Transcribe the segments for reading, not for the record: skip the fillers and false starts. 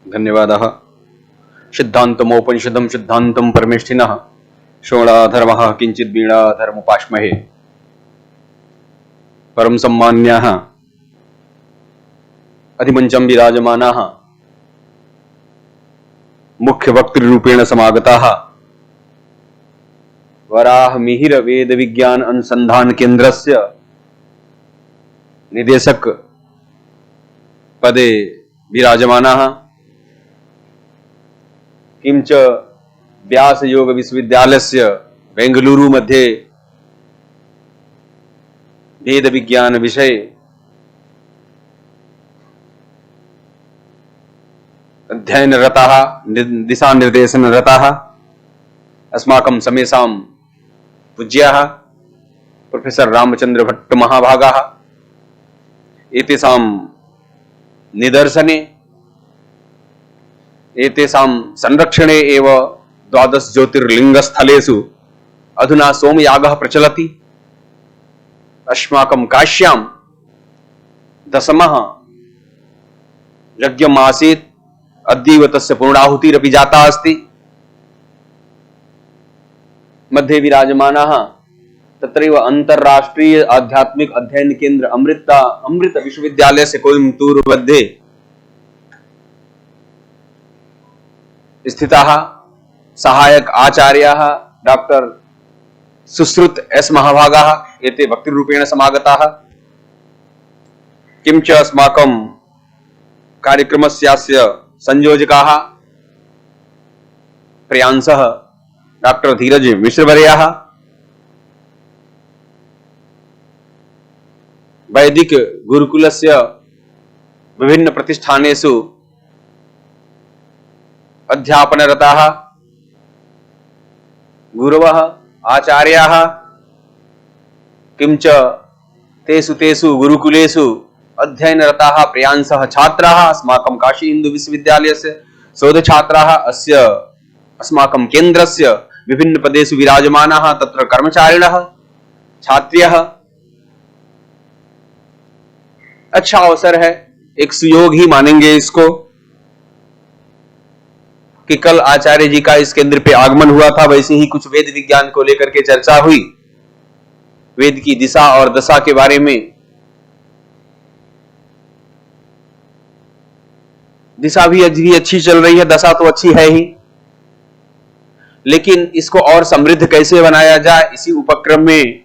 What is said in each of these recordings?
धन्यवादः। सिद्धान्तमोपनिषदं सिद्धान्तं परमेष्ठिनः श्रवणाधर्मः किंचित् वीणाधर्मुपाश्महे। परम सम्मान्याः अधिमंचं विराजमानाः मुख्य वक्तृरूपेण समागताः वराह मिहिर वेद विज्ञान अनुसंधान केंद्रस्य निदेशक पदे विराजमानाः किंच व्यास योग विश्वविद्यालयस्य बेंगलुरु मध्ये वेद विज्ञान विषये अध्ययनरताः दिशा निर्देशनरताः अस्माकं समेषां पूज्याः प्रोफेसर रामचंद्र भट्ट महाभागाः एतेषां निदर्शने एतेषां संरक्षणे एव 12 ज्योतिर्लिंगस्थलेषु अधुना सोमयागः प्रचलति। अस्माकं काश्यां 10मः यज्ञम् आसीत्, अद्यैव तस्य पूर्णाहुतिरपि जाता अस्ति। मध्ये विराजमानाः तत्रैव अंतरराष्ट्रीय आध्यात्मिक अध्ययन केंद्र अमृत विश्वविद्यालयस्य कोयम्बतूर मध्ये स्थिताः सहायक आचार्याः डॉक्टर सुश्रुत एस महाभागाः एते वक्तृरूपेण समागताः। किंच अस्माकं कार्यक्रमस्यास्य संयोजकाः प्रियांशः डॉक्टर धीरज मिश्रवर्याः वैदिक गुरुकुलस्य विभिन्न प्रतिष्ठानेषु अध्यापनरताः गुरवः आचार्याः किंच तेषु गुरुकुलेषु अध्ययनरताः प्रियांशः छात्राः अस्माकं काशी हिंदू विश्वविद्यालयस्य शोधछात्राः अस्य अस्माकं केन्द्रस्य विभिन्न पदेषु विराजमानाः तत्र कर्मचारिणः छात्र्यः। अच्छा अवसर है, एक सुयोग ही मानेंगे इसको कि कल आचार्य जी का इस केंद्र पे आगमन हुआ था, वैसे ही कुछ वेद विज्ञान को लेकर के चर्चा हुई, वेद की दिशा और दशा के बारे में। दिशा भी अच्छी चल रही है, दशा तो अच्छी है ही, लेकिन इसको और समृद्ध कैसे बनाया जाए, इसी उपक्रम में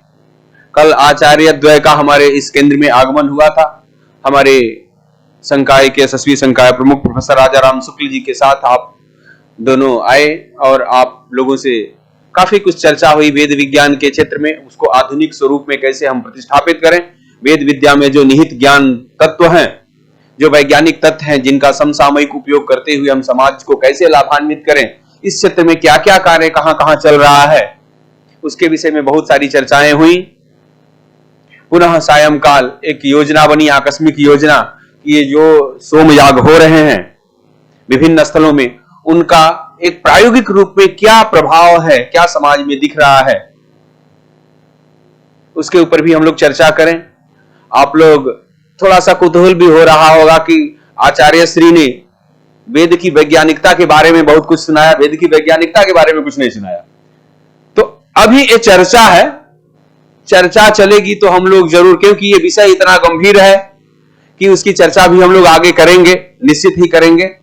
कल आचार्य द्वय का हमारे इस केंद्र में आगमन हुआ था। हमारे संकाय के यशस्वी संकाय प्रमुख प्रोफेसर राजाराम शुक्ल जी के साथ आप दोनों आए और आप लोगों से काफी कुछ चर्चा हुई वेद विज्ञान के क्षेत्र में, उसको आधुनिक स्वरूप में कैसे हम प्रतिष्ठापित करें, वेद विद्या में जो निहित ज्ञान तत्व हैं, जो वैज्ञानिक तत्व हैं, जिनका समसामयिक उपयोग करते हुए हम समाज को कैसे लाभान्वित करें, इस क्षेत्र में क्या क्या कार्य कहां चल रहा है, उसके विषय में बहुत सारी चर्चाएं हुई। पुनः सायंकाल एक योजना बनी, आकस्मिक योजना, कि ये जो सोमयाग हो रहे हैं विभिन्न स्थलों में, उनका एक प्रायोगिक रूप में क्या प्रभाव है, क्या समाज में दिख रहा है, उसके ऊपर भी हम लोग चर्चा करें। आप लोग थोड़ा सा कुतूहल भी हो रहा होगा कि आचार्य श्री ने वेद की वैज्ञानिकता के बारे में बहुत कुछ सुनाया, वेद की वैज्ञानिकता के बारे में कुछ नहीं सुनाया। तो अभी ये चर्चा है, चर्चा चलेगी तो हम लोग जरूर, क्योंकि ये विषय इतना गंभीर है कि उसकी चर्चा भी हम लोग आगे करेंगे, निश्चित ही करेंगे,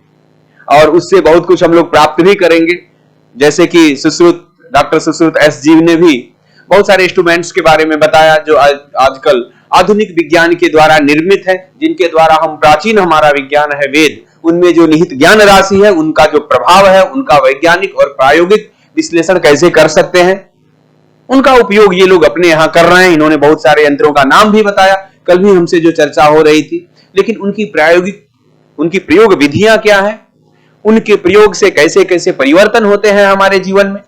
और उससे बहुत कुछ हम लोग प्राप्त भी करेंगे। जैसे कि डॉक्टर सुश्रुत एस जी ने भी बहुत सारे इंस्ट्रूमेंट्स के बारे में बताया जो आजकल आधुनिक विज्ञान के द्वारा निर्मित है, जिनके द्वारा हम प्राचीन हमारा विज्ञान है वेद, उनमें जो निहित ज्ञान राशि है, उनका जो प्रभाव है, उनका वैज्ञानिक और प्रायोगिक विश्लेषण कैसे कर सकते हैं, उनका उपयोग ये लोग अपने यहाँ कर रहे हैं। इन्होंने बहुत सारे यंत्रों का नाम भी बताया, कल भी हमसे जो चर्चा हो रही थी, लेकिन उनकी प्रयोग विधियां क्या है, उनके प्रयोग से कैसे कैसे परिवर्तन होते हैं हमारे जीवन में,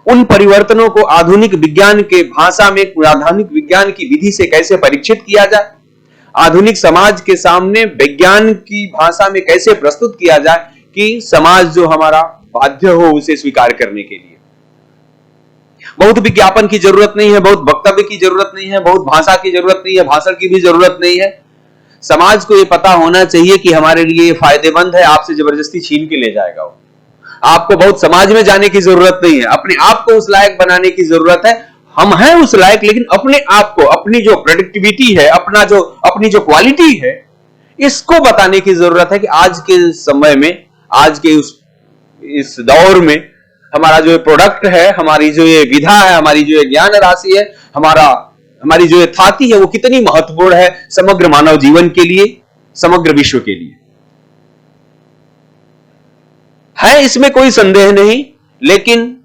उन परिवर्तनों को आधुनिक विज्ञान के भाषा में, आधुनिक विज्ञान की विधि से कैसे परीक्षित किया जाए, आधुनिक समाज के सामने विज्ञान की भाषा में कैसे प्रस्तुत किया जाए कि समाज जो हमारा बाध्य हो उसे स्वीकार करने के लिए। बहुत विज्ञापन की जरूरत नहीं है, बहुत वक्तव्य की जरूरत नहीं है, बहुत भाषा की जरूरत नहीं है, भाषण की भी जरूरत नहीं है। समाज को ये पता होना चाहिए कि हमारे लिए ये फायदेमंद है, आपसे जबरदस्ती छीन के ले जाएगा वो। आपको बहुत समाज में जाने की जरूरत नहीं है, अपने आप को उस लायक बनाने की जरूरत है। हम हैं उस लायक, लेकिन अपने आप को, अपनी जो प्रोडक्टिविटी है, अपनी जो क्वालिटी है, इसको बताने की जरूरत है कि आज के समय में, आज के इस दौर में हमारा जो प्रोडक्ट है, हमारी जो ये विधा है, हमारी जो ये ज्ञान राशि है, हमारी जो ये थाती है, वो कितनी महत्वपूर्ण है समग्र मानव जीवन के लिए, समग्र विश्व के लिए। है इसमें कोई संदेह नहीं, लेकिन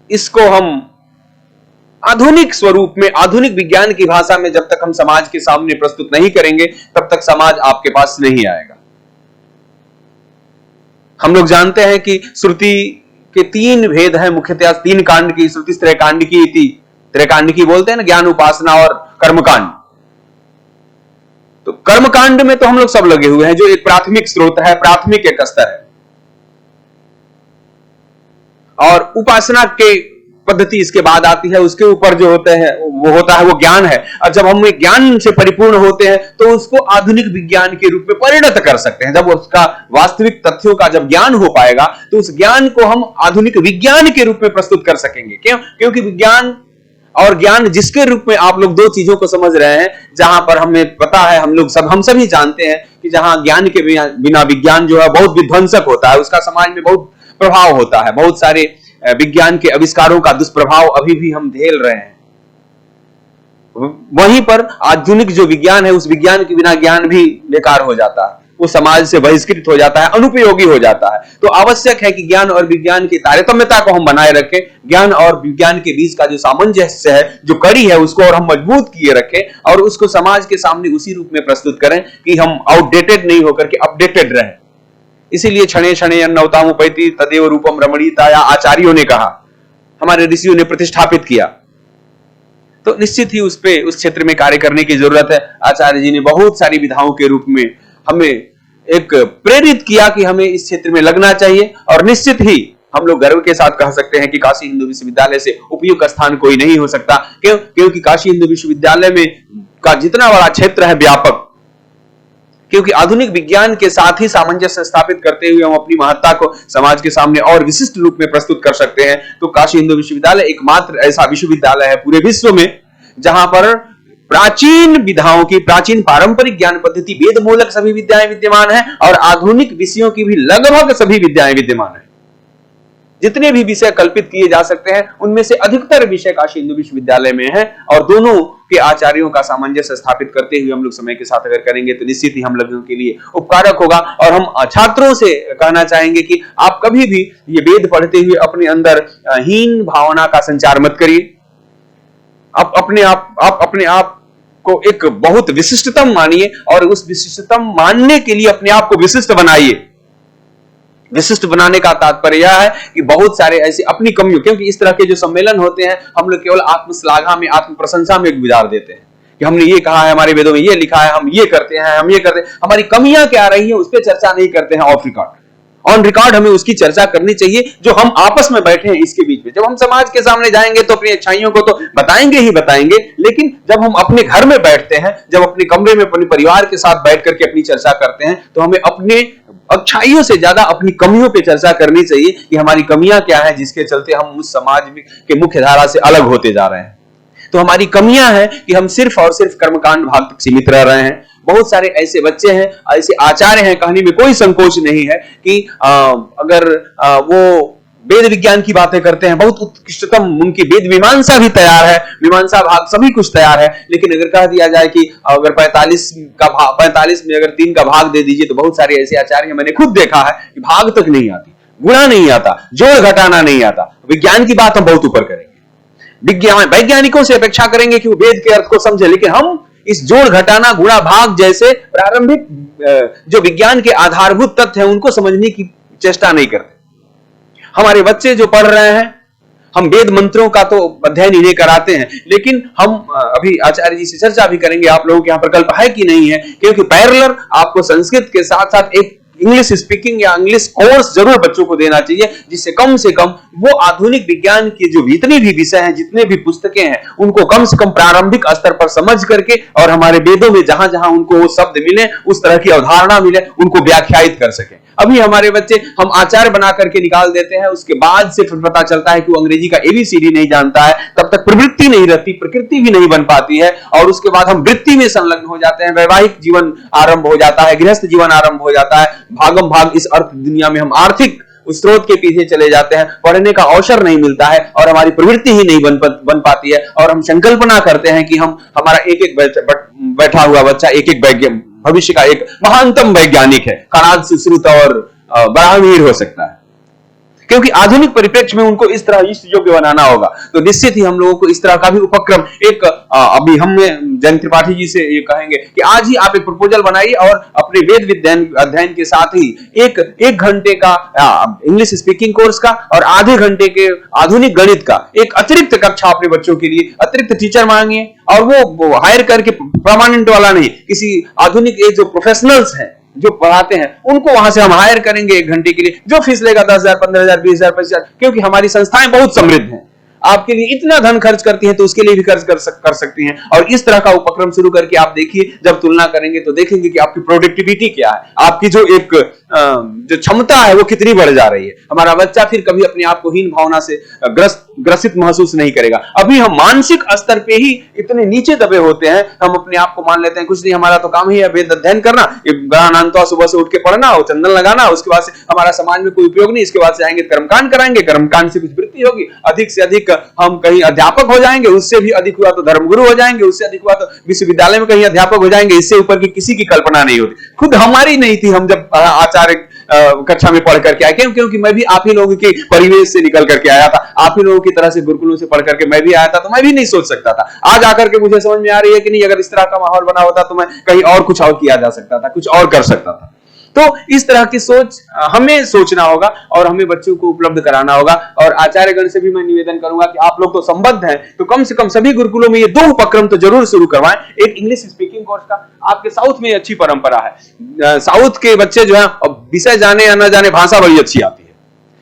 इसको हम आधुनिक स्वरूप में, आधुनिक विज्ञान की भाषा में जब तक हम समाज के सामने प्रस्तुत नहीं करेंगे, तब तक समाज आपके पास नहीं आएगा। हम लोग जानते हैं कि श्रुति के 3 भेद हैं मुख्यतः, 3 कांड की श्रुति, त्रयकांड की थी, त्रयकांड की बोलते हैं ना, ज्ञान, उपासना और कर्मकांड। तो कर्मकांड में तो हम लोग सब लगे हुए हैं, जो एक प्राथमिक स्रोत है, प्राथमिक एक स्तर है, और उपासना के पद्धति इसके बाद आती है। उसके ऊपर जो होते हैं वो ज्ञान है। और जब हम ज्ञान से परिपूर्ण होते हैं तो उसको आधुनिक विज्ञान के रूप में परिणत कर सकते हैं। जब उसका वास्तविक तथ्यों का जब ज्ञान हो पाएगा तो उस ज्ञान को हम आधुनिक विज्ञान के रूप में प्रस्तुत कर सकेंगे। क्यों? क्योंकि विज्ञान और ज्ञान जिसके रूप में आप लोग 2 चीजों को समझ रहे हैं, जहां पर हमें पता है, हम सभी जानते हैं कि जहां ज्ञान के बिना विज्ञान जो है बहुत विध्वंसक होता है, उसका समाज में बहुत प्रभाव होता है। बहुत सारे विज्ञान के आविष्कारों का दुष्प्रभाव अभी भी हम झेल रहे हैं। वहीं पर आधुनिक जो विज्ञान है, उस विज्ञान के बिना ज्ञान भी बेकार हो जाता है, वो समाज से बहिष्कृत हो जाता है, अनुपयोगी हो जाता है। तो आवश्यक है कि ज्ञान और विज्ञान की तारतम्यता को हम बनाए रखें, ज्ञान और विज्ञान के बीच का जो सामंजस्य है, जो कड़ी है, उसको और हम मजबूत किए रखें और उसको समाज के सामने उसी रूप में प्रस्तुत करें कि हम आउटडेटेड नहीं होकर के अपडेटेड रहें। इसीलिए क्षणे क्षणे अन्नवतामुपैति तदेव रूपम रमणीयता, या आचार्यों ने कहा, हमारे ऋषियों ने प्रतिष्ठापित किया। तो निश्चित ही उस क्षेत्र में कार्य करने की जरूरत है। आचार्य जी ने बहुत सारी विधाओं के रूप में हमें एक प्रेरित किया कि हमें इस क्षेत्र में लगना चाहिए। और निश्चित ही हम लोग गर्व के साथ कह सकते हैं कि काशी हिंदू विश्वविद्यालय से उपयुक्त स्थान कोई नहीं हो सकता। क्यों? क्योंकि काशी हिंदू विश्वविद्यालय में का जितना बड़ा क्षेत्र है व्यापक, क्योंकि आधुनिक विज्ञान के साथ ही सामंजस्य स्थापित करते हुए हम अपनी महत्ता को समाज के सामने और विशिष्ट रूप में प्रस्तुत कर सकते हैं। तो काशी हिंदू विश्वविद्यालय एकमात्र ऐसा विश्वविद्यालय है पूरे विश्व में जहां पर प्राचीन विधाओं की, प्राचीन पारंपरिक ज्ञान पद्धति, वेद मूलक सभी विद्याएं विद्यमान है और आधुनिक विषयों की भी लगभग सभी विद्याएं विद्यमान है। जितने भी विषय कल्पित किए जा सकते हैं उनमें से अधिकतर विषय काशी हिंदू विश्वविद्यालय में है। और दोनों के आचार्यों का सामंजस्य स्थापित करते हुए हम लोग समय के साथ अगर करेंगे तो निश्चित ही हम लोगों के लिए उपकारक होगा। और हम छात्रों से कहना चाहेंगे कि आप कभी भी ये वेद पढ़ते हुए अपने अंदर हीन भावना का संचार मत करिए। आप अपने आप को एक बहुत विशिष्टतम मानिए और उस विशिष्टतम मानने के लिए अपने आप को विशिष्ट बनाइए। विशिष्ट बनाने का तात्पर्य यह है कि बहुत सारे ऐसे अपनी कमियों, क्योंकि इस तरह के जो सम्मेलन होते हैं हम लोग केवल आत्मश्लाघा में, आत्म प्रशंसा में गुजार देते हैं कि हमने ये कहा है, हमारे वेदों में ये लिखा है, हम ये करते हैं, हम ये करते हैं। हमारी कमियां क्या रही है उस पर चर्चा नहीं करते हैं ऑफ रिकॉर्ड। ऑन रिकॉर्ड हमें उसकी चर्चा करनी चाहिए जो हम आपस में बैठे हैं इसके बीच में। जब हम समाज के सामने जाएंगे तो अपनी अच्छाइयों को तो बताएंगे ही बताएंगे, लेकिन जब हम अपने घर में बैठते हैं, जब अपने कमरे में अपने परिवार के साथ बैठ करके अपनी चर्चा करते हैं, तो हमें अपने अच्छाइयों से ज्यादा अपनी कमियों पे चर्चा करनी चाहिए कि हमारी कमियां क्या है जिसके चलते हम उस समाज के मुख्य धारा से अलग होते जा रहे हैं। तो हमारी कमियां हैं कि हम सिर्फ और सिर्फ कर्मकांड भाग तक सीमित रह रहे हैं। बहुत सारे ऐसे बच्चे हैं, ऐसे आचार्य हैं, कहने में कोई संकोच नहीं है कि अगर वो वेद विज्ञान की बातें करते हैं, बहुत उत्कृष्टतम उनकी वेद मीमांसा भी तैयार है, मीमांसा भाग सभी कुछ तैयार है, लेकिन अगर कह दिया जाए कि अगर 45 में अगर 3 का भाग दे दीजिए, तो बहुत सारे ऐसे आचार्य मैंने खुद देखा है कि भाग तक नहीं आती, गुणा नहीं आता, जोड़ घटाना नहीं आता। विज्ञान की बात हम बहुत ऊपर करेंगे, वैज्ञानिकों से अपेक्षा करेंगे कि वो वेद के अर्थ को समझे, लेकिन हम इस जोड़ घटाना, गुणा भाग जैसे प्रारंभिक जो विज्ञान के आधारभूत तथ्य हैं उनको समझने की चेष्टा नहीं करते। हमारे बच्चे जो पढ़ रहे हैं, हम वेद मंत्रों का तो अध्ययन इन्हें कराते हैं, लेकिन हम अभी आचार्य जी से चर्चा भी करेंगे आप लोगों के यहाँ प्रकल्प है कि नहीं है, क्योंकि पैरेलल आपको संस्कृत के साथ साथ एक इंग्लिश स्पीकिंग या इंग्लिश कोर्स जरूर बच्चों को देना चाहिए, जिससे कम से कम वो आधुनिक विज्ञान के जो जितने भी विषय हैं, जितने भी पुस्तकें हैं, उनको कम से कम प्रारंभिक स्तर पर समझ करके और हमारे वेदों में जहां जहां उनको वो शब्द मिले, उस तरह की अवधारणा मिले, उनको व्याख्यायित कर सकें। अभी हमारे बच्चे हम आचार्य बना करके निकाल देते हैं, उसके बाद से फिर पता चलता है कि वो अंग्रेजी का एबीसीडी नहीं जानता है, तब तक प्रवृत्ति नहीं रहती, प्रकृति भी नहीं बन पाती है, और उसके बाद हम वृत्ति में संलग्न हो जाते हैं, वैवाहिक जीवन आरंभ हो जाता है, गृहस्थ जीवन आरंभ हो जाता है, भागम भाग इस अर्थ दुनिया में हम आर्थिक उस स्रोत के पीछे चले जाते हैं, पढ़ने का अवसर नहीं मिलता है और हमारी प्रवृत्ति ही नहीं बन पाती है, और हम संकल्पना करते हैं कि हम हमारा एक एक बैठा हुआ बच्चा एक एक भविष्य का एक महानतम वैज्ञानिक है, खराज सुश्रुत और बरामीर हो सकता है। क्योंकि आधुनिक परिप्रेक्ष्य में उनको इस तरह इष्ट योग्य बनाना होगा, तो निश्चित ही हम लोगों को इस तरह का भी उपक्रम एक अभी हम जयंत त्रिपाठी जी से ये कहेंगे कि आज ही आप एक प्रपोजल बनाइए और अपने वेद विज्ञान अध्ययन के साथ ही एक घंटे का इंग्लिश स्पीकिंग कोर्स का और आधे घंटे के आधुनिक गणित का एक अतिरिक्त कक्षा अपने बच्चों के लिए अतिरिक्त टीचर मांगिए, और वो हायर करके परमानेंट वाला नहीं, किसी आधुनिक जो प्रोफेशनल्स हैं जो पढ़ाते हैं उनको वहां से हम हायर करेंगे एक घंटे के लिए, जो फीस लेगा 10,000, 15,000, 20,000, 25,000, क्योंकि हमारी संस्थाएं बहुत समृद्ध हैं, आपके लिए इतना धन खर्च करती हैं तो उसके लिए भी खर्च कर सकती हैं। और इस तरह का उपक्रम शुरू करके आप देखिए, जब तुलना करेंगे तो देखेंगे कि आपकी प्रोडक्टिविटी क्या है, आपकी जो एक जो क्षमता है वो कितनी बढ़ जा रही है। हमारा बच्चा फिर कभी अपने आप को हीन भावना से ग्रसित महसूस नहीं करेगा। अभी हम मानसिक स्तर पे ही इतने नीचे दबे होते हैं, हम अपने आप को मान लेते हैं कुछ नहीं, हमारा तो काम ही है वेद अध्ययन करना, गणानांतवा सुबह से उठ के पढ़ना और चंदन लगाना, उसके बाद से हमारा समाज में कोई उपयोग नहीं, इसके बाद से आएंगे कर्मकांड कराएंगे, कर्मकांड से कुछ वृत्ति होगी, अधिक से अधिक हम कहीं अध्यापक हो जाएंगे, उससे भी अधिक हुआ तो धर्मगुरु हो जाएंगे, उससे अधिक हुआ तो विश्वविद्यालय में कहीं अध्यापक हो जाएंगे, इससे ऊपर की किसी की कल्पना नहीं होती। खुद हमारी नहीं थी हम जब आचार्य कक्षा में पढ़ करके आए, क्योंकि मैं भी आप ही लोगों के परिवेश से निकल करके आया था, आप ही लोगों की तरह से गुरुकुलों से पढ़ करके मैं भी आया था, तो मैं भी नहीं सोच सकता था। आज आकर के मुझे समझ में आ रही है कि नहीं, अगर इस तरह का माहौल बना होता तो मैं कहीं और कुछ और किया जा सकता था, कुछ और कर सकता था। तो इस तरह की सोच हमें सोचना होगा और हमें बच्चों को उपलब्ध कराना होगा। और आचार्यगण से भी मैं निवेदन करूंगा कि आप लोग तो संबद्ध हैं, तो कम से कम सभी गुरुकुलों में ये 2 उपक्रम तो जरूर शुरू करवाएं। एक इंग्लिश स्पीकिंग कोर्स का, आपके साउथ में अच्छी परंपरा है, साउथ के बच्चे जो है विषय जाने या न जाने भाषा बड़ी अच्छी आती है,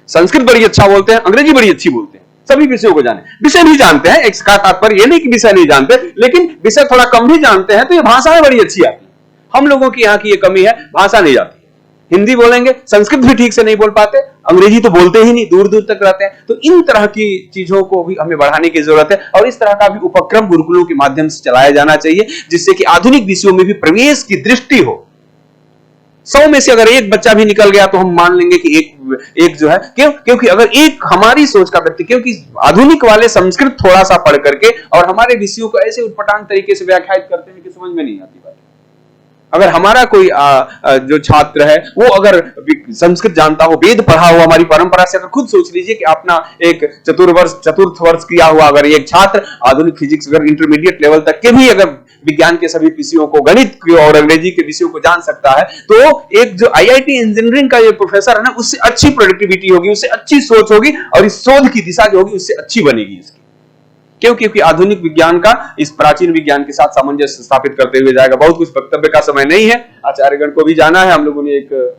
संस्कृत बड़ी अच्छा बोलते हैं, अंग्रेजी बड़ी अच्छी बोलते हैं, सभी विषयों को जाने, विषय भी जानते हैं, एक तात्पर्य ये नहीं कि विषय नहीं जानते, लेकिन विषय थोड़ा कम भी जानते हैं, तो ये भाषाएं बड़ी अच्छी आती है। हम लोगों की यहाँ की ये कमी है, भाषा नहीं आती, हिंदी बोलेंगे, संस्कृत भी ठीक से नहीं बोल पाते, अंग्रेजी तो बोलते ही नहीं, दूर दूर तक रहते हैं। तो इन तरह की चीजों को भी हमें बढ़ाने की जरूरत है और इस तरह का भी उपक्रम गुरुकुलों के माध्यम से चलाया जाना चाहिए, जिससे कि आधुनिक विषयों में भी प्रवेश की दृष्टि हो। 100 में से अगर एक बच्चा भी निकल गया तो हम मान लेंगे कि एक जो है, क्योंकि अगर एक हमारी सोच का व्यक्ति, क्योंकि आधुनिक वाले संस्कृत थोड़ा सा पढ़ करके और हमारे विषयों को ऐसे उटपटांग तरीके से व्याख्यायित करते हैं कि समझ में नहीं आती बात। अगर हमारा कोई जो छात्र है वो अगर संस्कृत जानता हो, वेद पढ़ा हो, हमारी परंपरा से, अगर खुद सोच लीजिए कि अपना एक चतुर्थ वर्ष किया हुआ अगर एक छात्र आधुनिक फिजिक्स अगर इंटरमीडिएट लेवल तक के भी अगर विज्ञान के सभी विषयों को, गणित और अंग्रेजी के विषयों को जान सकता है, तो एक जो आईआईटी इंजीनियरिंग का ये प्रोफेसर है ना, उससे अच्छी प्रोडक्टिविटी होगी, उससे अच्छी सोच होगी और इस शोध की दिशा जो होगी उससे अच्छी बनेगी इसकी। क्योंकि आधुनिक विज्ञान का इस प्राचीन विज्ञान के साथ सामंजस्य स्थापित करते हुए जाएगा। बहुत कुछ वक्तव्य का समय नहीं है, आचार्यगण को भी जाना है। हम लोगों ने एक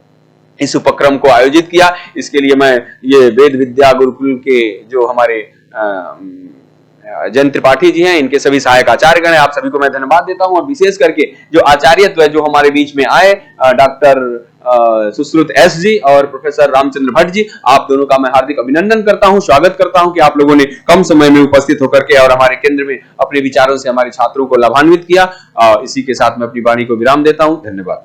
इस उपक्रम को आयोजित किया, इसके लिए मैं ये वेद विद्या गुरुकुल के जो हमारे जयंत त्रिपाठी जी हैं, इनके सभी सहायक आचार्यगण हैं, आप सभी को मैं धन्यवाद देता हूं। और विशेष करके जो आचार्यत्व है जो हमारे बीच में आए, डॉक्टर सुश्रुत एस जी और प्रोफेसर रामचंद्र भट्ट जी, आप दोनों का मैं हार्दिक अभिनंदन करता हूं, स्वागत करता हूं कि आप लोगों ने कम समय में उपस्थित होकर के और हमारे केंद्र में अपने विचारों से हमारे छात्रों को लाभान्वित किया। इसी के साथ मैं अपनी वाणी को विराम देता हूं। धन्यवाद।